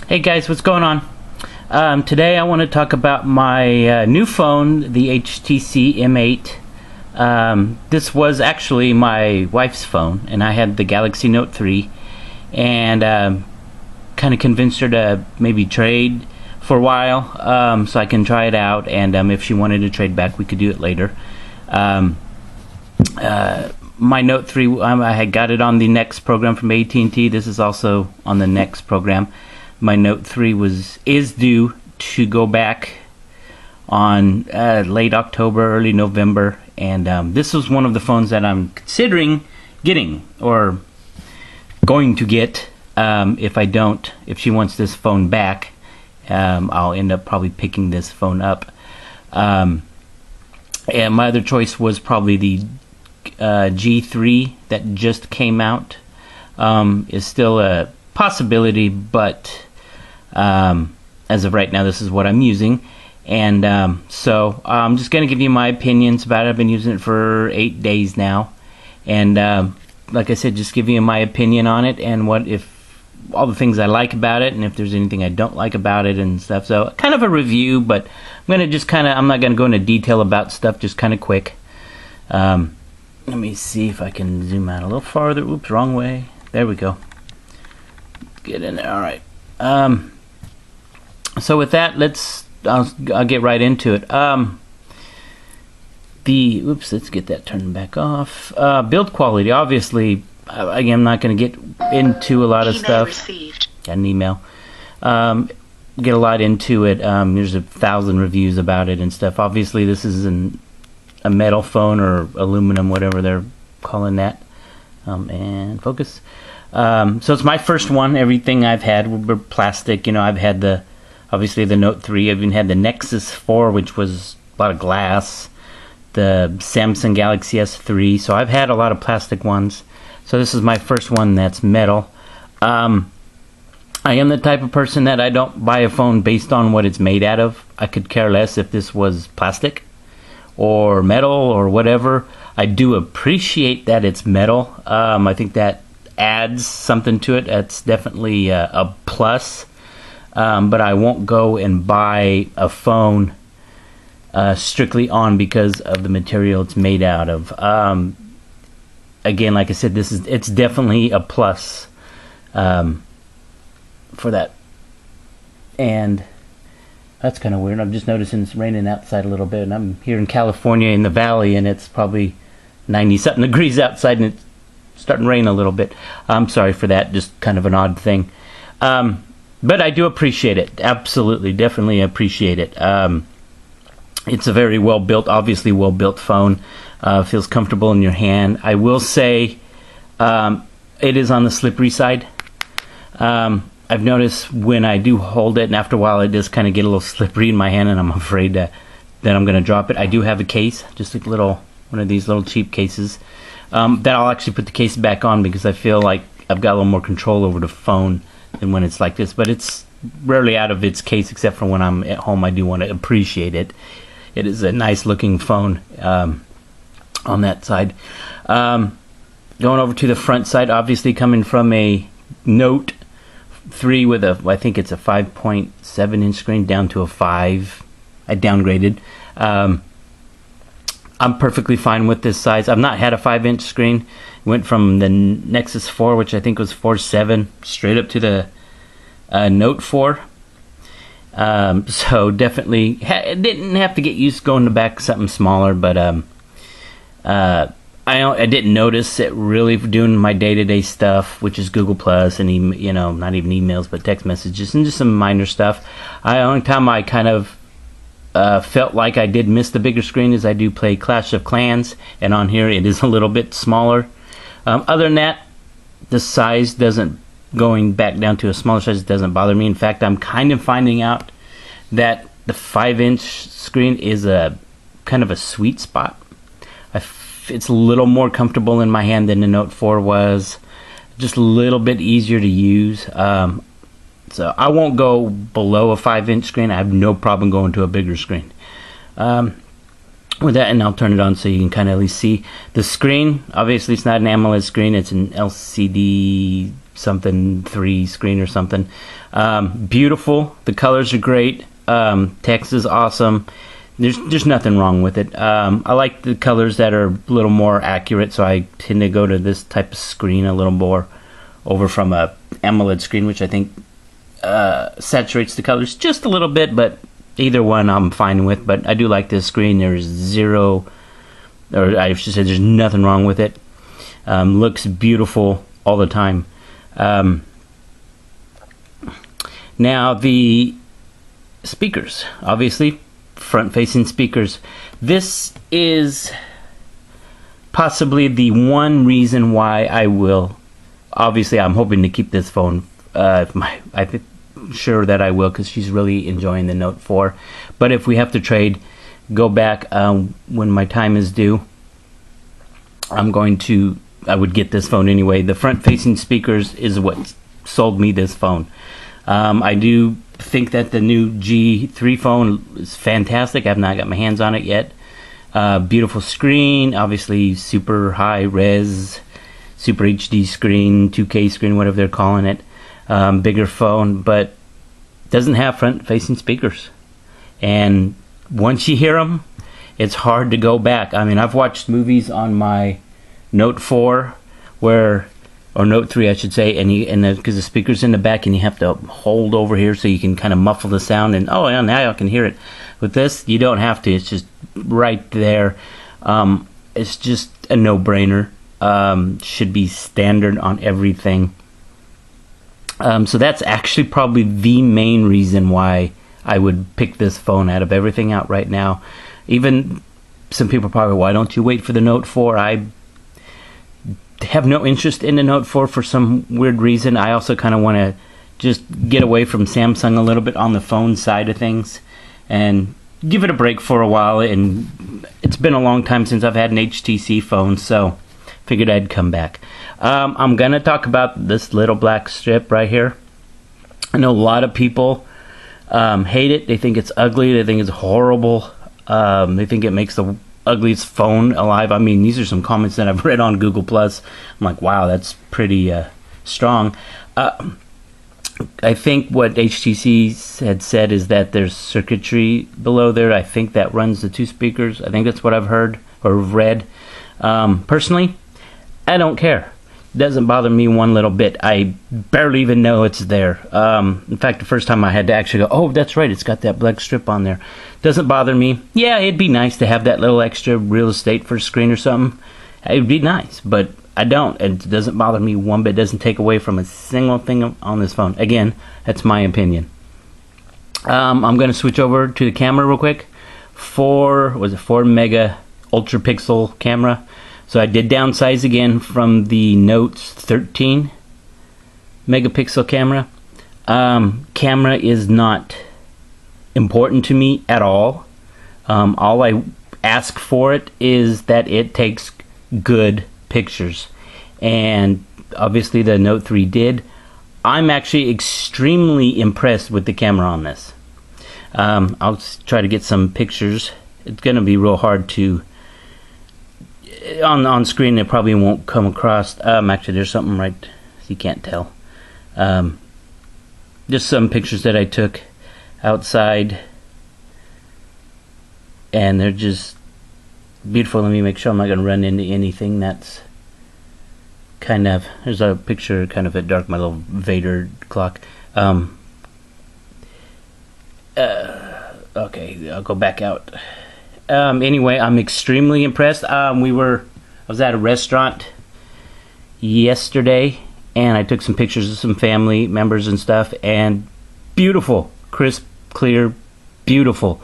Hey guys, what's going on? Today I want to talk about my new phone, the HTC M8. This was actually my wife's phone, and I had the Galaxy Note 3, and kind of convinced her to maybe trade for a while, so I can try it out, and if she wanted to trade back, we could do it later. My Note 3, I had got it on the Next program from AT&T. This is also on the Next program. My Note 3 is due to go back on late October, early November, and this was one of the phones that I'm considering getting, or going to get. If she wants this phone back, I'll end up probably picking this phone up. And my other choice was probably the G3 that just came out. Is still a possibility, but as of right now, this is what I'm using. And so I'm just going to give you my opinions about it. I've been using it for 8 days now, and like I said, just give you my opinion on it and all the things I like about it, and if there's anything I don't like about it and stuff. So kind of a review, but I'm not going to go into detail about stuff, just kind of quick. Let me see if I can zoom out a little farther. Oops, wrong way. There we go. Get in there. All right. So with that, I'll get right into it. Let's get that turned back off. Build quality, obviously. Again, I'm not going to get into a lot of stuff. Received. Got an email. Get a lot into it. There's 1,000 reviews about it and stuff. Obviously, this is a metal phone, or aluminum, whatever they're calling that. And focus. So it's my first one. Everything I've had were plastic. I've had obviously the Note 3. I've even had the Nexus 4, which was a lot of glass. The Samsung Galaxy S3. So I've had a lot of plastic ones. So this is my first one that's metal. I am the type of person that I don't buy a phone based on what it's made out of. I could care less if this was plastic or metal or whatever. I do appreciate that it's metal. I think that adds something to it. That's definitely a plus. But I won't go and buy a phone strictly because of the material it's made out of. Again, like I said, it's definitely a plus for that. And that's kind of weird. I'm just noticing it's raining outside a little bit, and I'm here in California in the valley, and it's probably 90-something degrees outside, and it's starting to rain a little bit. I'm sorry for that. Just kind of an odd thing. But I do appreciate it. Absolutely, definitely appreciate it. It's a very obviously well-built phone. Feels comfortable in your hand. I will say it is on the slippery side. I've noticed when I do hold it, and after a while it does kind of get a little slippery in my hand, and I'm afraid that I'm going to drop it. I do have a case, just one of these little cheap cases, that I'll actually put the case back on, because I feel like I've got a little more control over the phone than when it's like this. But it's rarely out of its case, except for when I'm at home. I do want to appreciate it. It is a nice looking phone on that side. Going over to the front side, obviously coming from a Note 3 with I think it's a 5.7 inch screen down to a 5. I downgraded. I'm perfectly fine with this size. I've not had a 5-inch screen. Went from the Nexus 4, which I think was 4.7, straight up to the Note 4. So definitely didn't have to get used to going to back something smaller, but I didn't notice it really doing my day-to-day stuff, which is Google Plus and not even emails, but text messages and just some minor stuff. The only time I kind of felt like I did miss the bigger screen is I do play Clash of Clans, and on here it is a little bit smaller. Other than that, the size going back down to a smaller size doesn't bother me. In fact, I'm kind of finding out that the 5-inch screen is a kind of a sweet spot. It's a little more comfortable in my hand than the Note 4 was. Just a little bit easier to use. So I won't go below a 5-inch screen. I have no problem going to a bigger screen. With that, and I'll turn it on so you can kind of at least see the screen. Obviously, it's not an AMOLED screen. It's an LCD something 3 screen or something. Beautiful. The colors are great. Text is awesome. There's nothing wrong with it. I like the colors that are a little more accurate, so I tend to go to this type of screen a little more over from a AMOLED screen, which I think saturates the colors just a little bit, but either one I'm fine with. But I do like this screen. There's zero, or I should say there's nothing wrong with it. Looks beautiful all the time. Now the speakers, obviously front-facing speakers. This is possibly the one reason why I will. Obviously, I'm hoping to keep this phone. I'm sure that I will, because she's really enjoying the Note 4. But if we have to trade, go back when my time is due, I would get this phone anyway. The front-facing speakers is what sold me this phone. I do think that the new G3 phone is fantastic. I've not got my hands on it yet. Beautiful screen, obviously super high res, super HD screen, 2K screen, whatever they're calling it. Bigger phone, but doesn't have front-facing speakers. And once you hear them, it's hard to go back. I mean, I've watched movies on my Note 4 or Note 3 I should say, and because the speaker's in the back and you have to hold over here so you can kind of muffle the sound, and oh yeah, now I can hear it. With this, you don't have to. It's just right there. It's just a no-brainer. Should be standard on everything. So that's actually probably the main reason why I would pick this phone out of everything out right now. Even some people probably, why don't you wait for the Note 4? I have no interest in the Note 4 for some weird reason. I also kind of want to just get away from Samsung a little bit on the phone side of things and give it a break for a while. And it's been a long time since I've had an HTC phone, so figured I'd come back. I'm going to talk about this little black strip right here. I know a lot of people hate it. They think it's ugly. They think it's horrible. They think it makes the ugliest phone alive. I mean, these are some comments that I've read on Google Plus. I'm like, wow, that's pretty strong. I think what HTC had said is that there's circuitry below there. I think that runs the 2 speakers. I think that's what I've heard or read. Personally, I don't care. It doesn't bother me one little bit. I barely even know it's there. In fact, the first time I had to actually go, oh, that's right, it's got that black strip on there. Doesn't bother me. Yeah, it'd be nice to have that little extra real estate for a screen or something. It'd be nice, but I don't. It doesn't bother me one bit. It doesn't take away from a single thing on this phone. Again, that's my opinion. I'm going to switch over to the camera real quick. 4 mega ultra pixel camera. So I did downsize again from the Note's 13 megapixel camera. Camera is not important to me at all. All I ask for it is that it takes good pictures. And obviously the Note 3 did. I'm actually extremely impressed with the camera on this. I'll try to get some pictures. It's going to be real hard to on screen. It probably won't come across. Actually, there's something right, so you can't tell. Just some pictures that I took outside, and they're just beautiful. Let me make sure I'm not going to run into anything that's kind of. There's a picture kind of at dark, my little Vader clock. Okay, I'll go back out. Anyway, I'm extremely impressed. I was at a restaurant yesterday, and I took some pictures of some family members and stuff, and beautiful, crisp, clear, beautiful.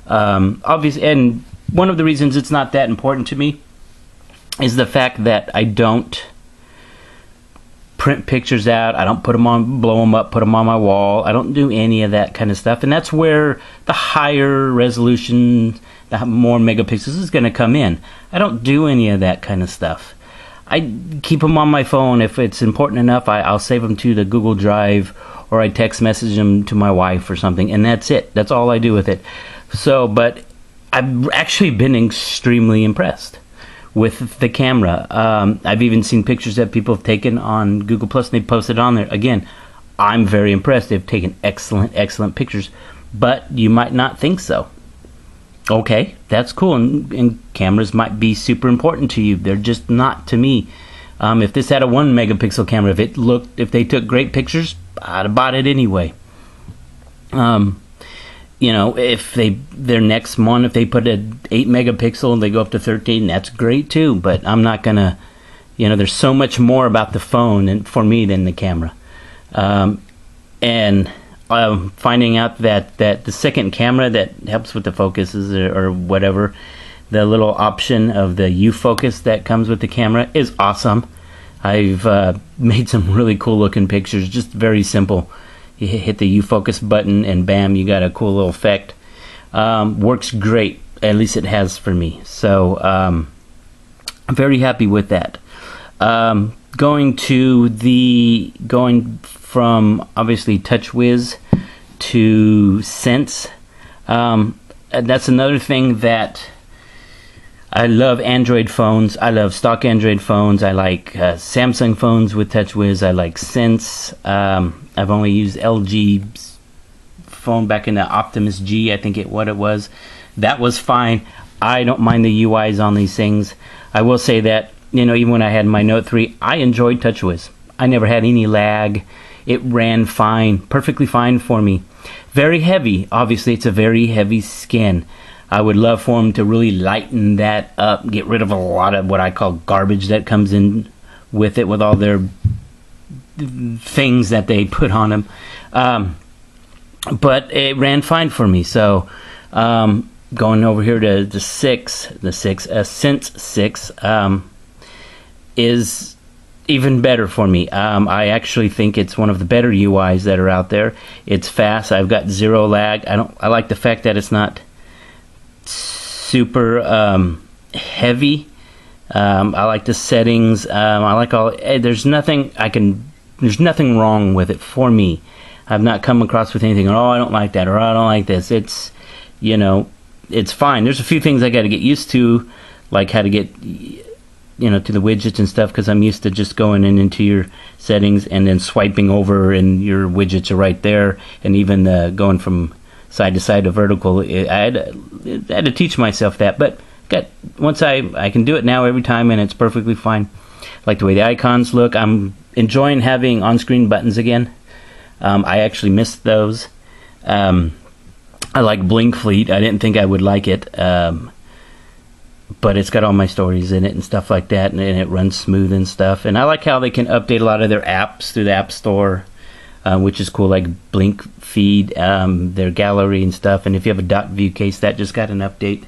Obviously, and one of the reasons it's not that important to me is the fact that I don't print pictures out. I don't put them on, blow them up, put them on my wall. I don't do any of that kind of stuff, and that's where the higher resolution, the more megapixels is going to come in. I don't do any of that kind of stuff. I keep them on my phone. If it's important enough, I'll save them to the Google Drive, or I text message them to my wife or something, and that's it. That's all I do with it. So, but I've actually been extremely impressed with the camera. I've even seen pictures that people have taken on Google Plus and they posted on there. Again, I'm very impressed. They've taken excellent pictures, but you might not think so. Okay, that's cool, and cameras might be super important to you. They're just not to me. If this had a 1 megapixel camera, if they took great pictures, I'd have bought it anyway. You know, if their next one, if they put an 8 megapixel and they go up to 13, that's great too. But I'm not gonna, you know, there's so much more about the phone and for me than the camera. And finding out that the second camera that helps with the focuses or whatever, the little option of the U focus that comes with the camera is awesome. I've made some really cool looking pictures, just very simple. You hit the U focus button and bam, you got a cool little effect. Works great, at least it has for me. So I'm very happy with that. Going from obviously TouchWiz to Sense. That's another thing that I love. Android phones. I love stock Android phones. I like Samsung phones with TouchWiz. I like Sense. I've only used LG's phone back in the Optimus G, I think what it was. That was fine. I don't mind the UIs on these things. I will say that, you know, even when I had my Note 3, I enjoyed TouchWiz. I never had any lag. It ran fine, perfectly fine for me. Very heavy. Obviously, it's a very heavy skin. I would love for them to really lighten that up, get rid of a lot of what I call garbage that comes in with it, with all their things that they put on them. But it ran fine for me. So going over here to the Sense 6 is even better for me. I actually think it's one of the better UIs that are out there. It's fast. I've got zero lag. I like the fact that it's not super heavy. I like the settings. I like there's nothing wrong with it for me. I've not come across with anything, oh, I don't like that, or I don't like this. It's, you know, it's fine. There's a few things I got to get used to, like how to get, you know, to the widgets and stuff, because I'm used to just going into your settings and then swiping over and your widgets are right there, and even going from side to side to vertical. I had to teach myself that, but once I can do it now every time, and it's perfectly fine. Like the way the icons look. I'm enjoying having on-screen buttons again. I actually missed those. I like Blink Fleet. I didn't think I would like it. But it's got all my stories in it and stuff like that, and it runs smooth and stuff. And I like how they can update a lot of their apps through the App Store, which is cool, like Blink Feed, their gallery and stuff. And if you have a dot view case, that just got an update.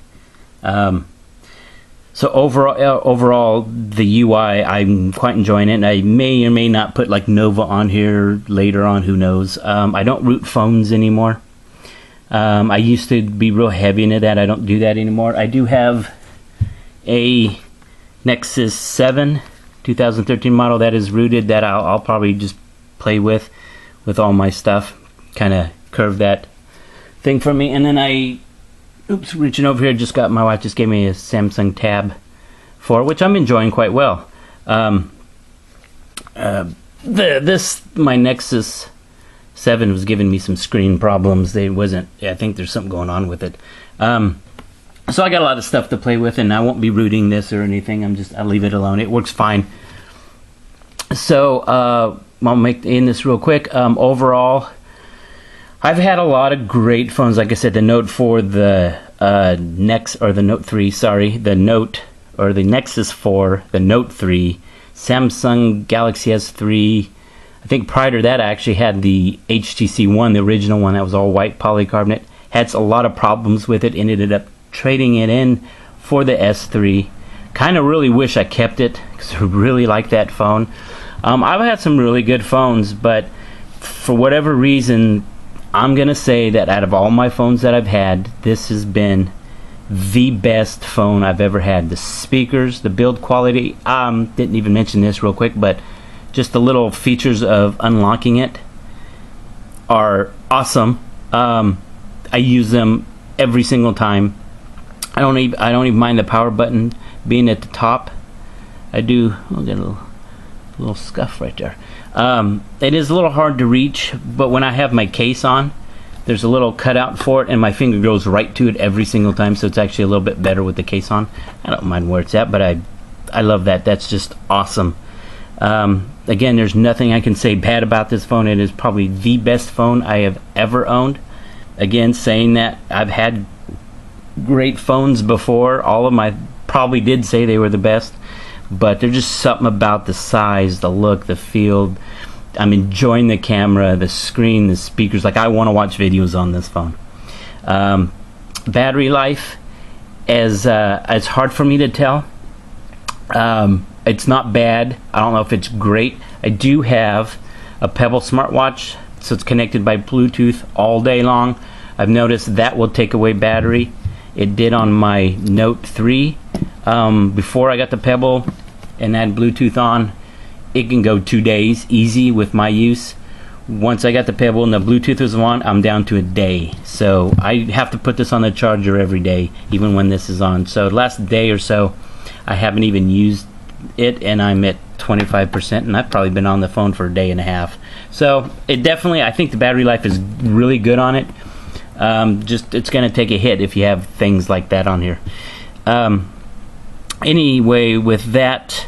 So overall, the UI, I'm quite enjoying it. And I may or may not put like Nova on here later on, who knows. I don't root phones anymore. I used to be real heavy into that. I don't do that anymore. I do have a Nexus 7 2013 model that is rooted, that I'll probably just play with all my stuff. Kind of curve that thing for me. And then reaching over here, my wife just gave me a Samsung Tab 4, which I'm enjoying quite well. My Nexus 7 was giving me some screen problems. I think there's something going on with it. So I got a lot of stuff to play with, and I won't be rooting this or anything. I'll leave it alone. It works fine. So I'll end this real quick. Overall, I've had a lot of great phones. Like I said, the Note 4, the Note 3, sorry, the Nexus 4, the Note 3, Samsung Galaxy S3. I think prior to that, I actually had the HTC One, the original one that was all white polycarbonate. Had a lot of problems with it. Ended up trading it in for the S3. Kind of really wish I kept it, because I really like that phone. I've had some really good phones, but for whatever reason, I'm going to say that out of all my phones that I've had, this has been the best phone I've ever had. The speakers, the build quality, didn't even mention this real quick, but just the little features of unlocking it are awesome. I use them every single time. I don't even mind the power button being at the top. I do. I'll get a little scuff right there. It is a little hard to reach, but when I have my case on, there's a little cutout for it, and my finger goes right to it every single time, so it's actually a little bit better with the case on. I don't mind where it's at, but I love that. That's just awesome. Again, there's nothing I can say bad about this phone. It is probably the best phone I have ever owned. Again, saying that, I've had great phones before. All of my probably did say they were the best, but there's just something about the size, the look, the feel. I'm enjoying the camera, the screen, the speakers. Like, I want to watch videos on this phone. Battery life is hard for me to tell. It's not bad. I don't know if it's great. I do have a Pebble smartwatch, so it's connected by Bluetooth all day long. I've noticed that will take away battery. It did on my Note 3. Before I got the Pebble and had Bluetooth on, it can go 2 days easy with my use. Once I got the Pebble and the Bluetooth was on, I'm down to a day. So I have to put this on the charger every day, even when this is on. So the last day or so, I haven't even used it, and I'm at 25%, and I've probably been on the phone for a day and a half. So it definitely, I think the battery life is really good on it. Just, it's going to take a hit if you have things like that on here. Anyway, with that,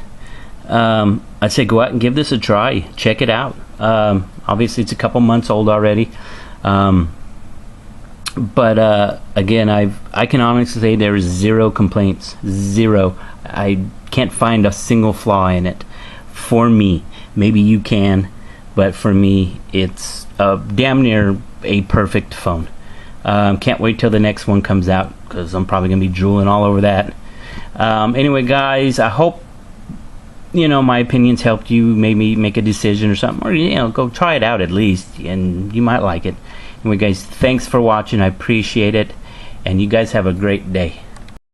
I'd say go out and give this a try. Check it out. Obviously, it's a couple months old already. But again, I can honestly say there is zero complaints. Zero. I can't find a single flaw in it. For me, maybe you can, but for me, it's damn near a perfect phone. Can't wait till the next one comes out, because I'm probably gonna be drooling all over that. Anyway, guys, I hope my opinions helped you maybe make a decision or something, or go try it out at least, and you might like it. Anyway, guys, thanks for watching. I appreciate it, and you guys have a great day.